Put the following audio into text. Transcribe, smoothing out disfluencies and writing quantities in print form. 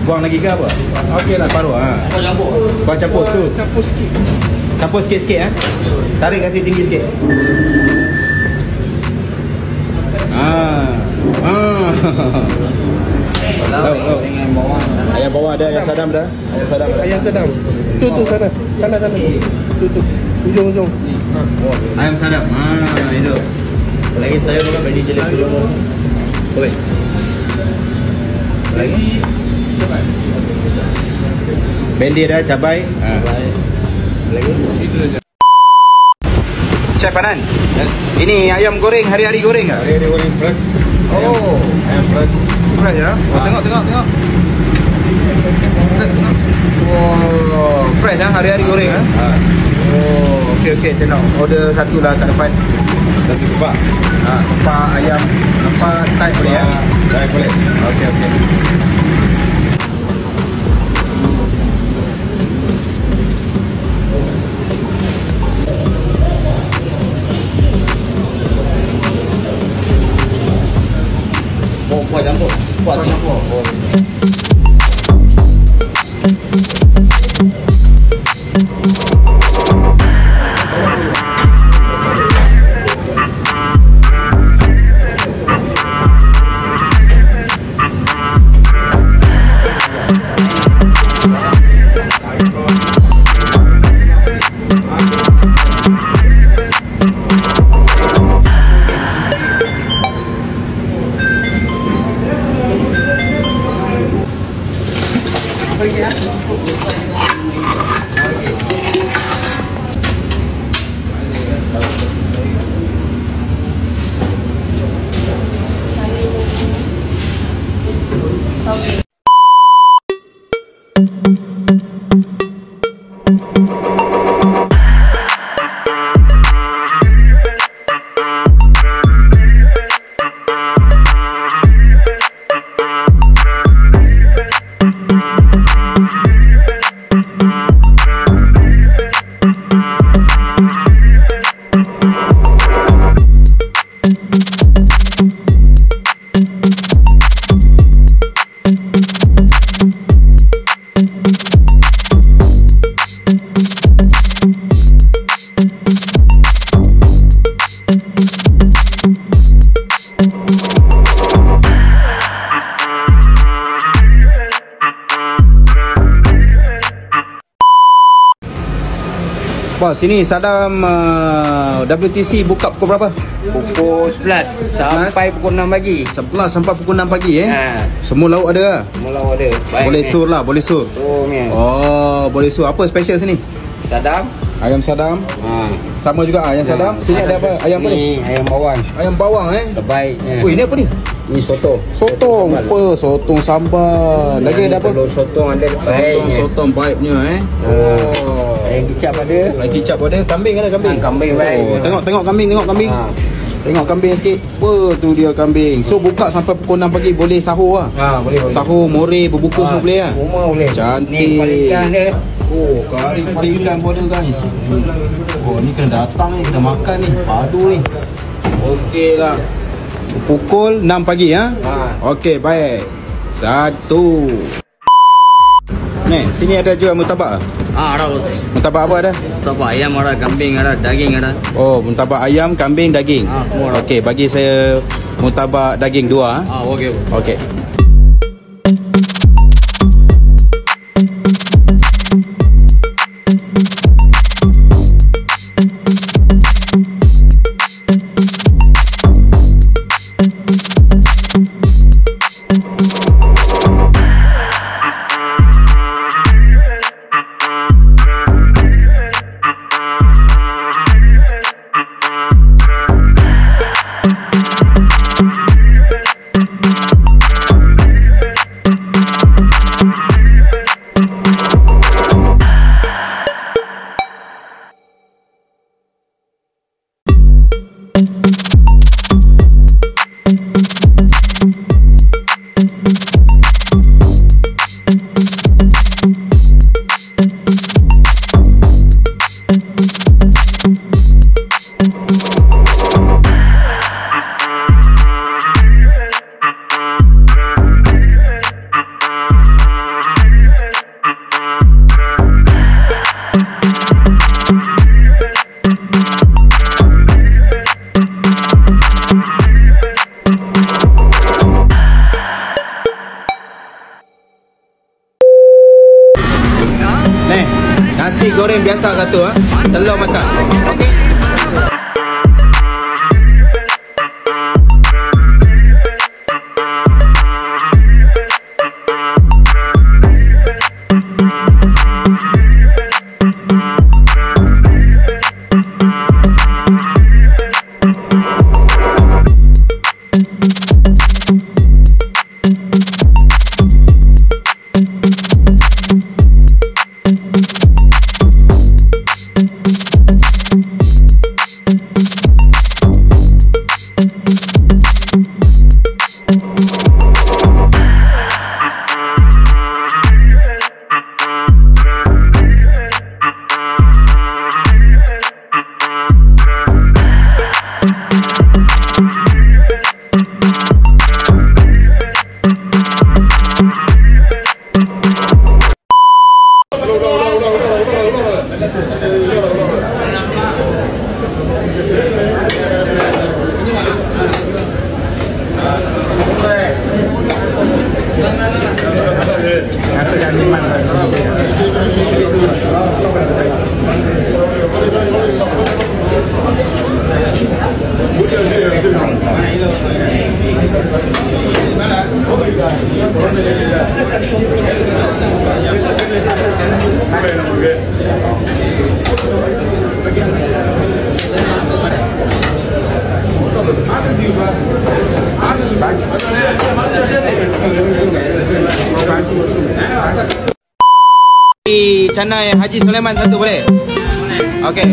Buang lagi ke apa? Okey lah, paruh ha. Kau campur su. Campur sikit. Campur sikit-sikit Tarik kasi tinggi sikit. Dengan bawang. Ayam bawang ada, ayam sadam dah. Ayam sadam. Tu sana. Sana. Tu. Ujung. Ayam sadam. Itu. Lagi saya bukan beli jelek dulu. Boleh. Lagi. Bendi dah, cabai. Lagi. Chef Anan, ini ayam goreng hari-hari goreng ke? Hari-hari goreng fresh. Oh, Ayam fresh. fresh ya? Tengok. Oh, fresh hari-hari goreng Oh, okey, saya nak order satu lah kat depan. Satu kepak. Kepak ayam apa type boleh ya? Saya boleh. Okey. Buat campur. Bos, sini Sadam WTC buka pukul berapa? Pukul 11 sampai pukul 6 pagi. 11 sampai pukul 6 pagi Semua lauk ada lah? Semua lauk ada. Boleh sur lah, boleh sur. Oh, boleh sur. Apa special sini? Sadam. Ayam sadam. Sama juga ayam sadam. Sini ada apa? Ayam apa ni? Ayam bawang. Ayam bawang Terbaik. Ini apa ni? Ini soto. Sotong. Apa? Sotong sambal. Lagi ada apa? Sotong ada baik. Sotong baiknya Oh. Ayam kicap ada. Lagi kicap ada. Kambing ada kambing. Kambing baik. Tengok kambing, Tengok kambing sikit. Tu dia kambing. So buka sampai pukul 6 pagi, boleh sahur lah. Boleh. Sahur, more, berbuka semua boleh lah. Semua boleh. Cantik. Ni kepala ikan dia. Kari ikan pun ada guys. Ni kena datang ni, kena makan ni. Padu ni. Okey lah. Pukul 6 pagi Okey, baik. Satu. Ni, sini ada jual murtabak Ada bos. Murtabak apa ada? Murtabak ayam ada, kambing ada, daging ada. Oh, murtabak ayam, kambing, daging. Semua ada. Okey, bagi saya murtabak daging 2 Okey. Okey. Nasi goreng biasa satu telur mata. Okey. Canai Haji Sulaiman satu boleh? Okey.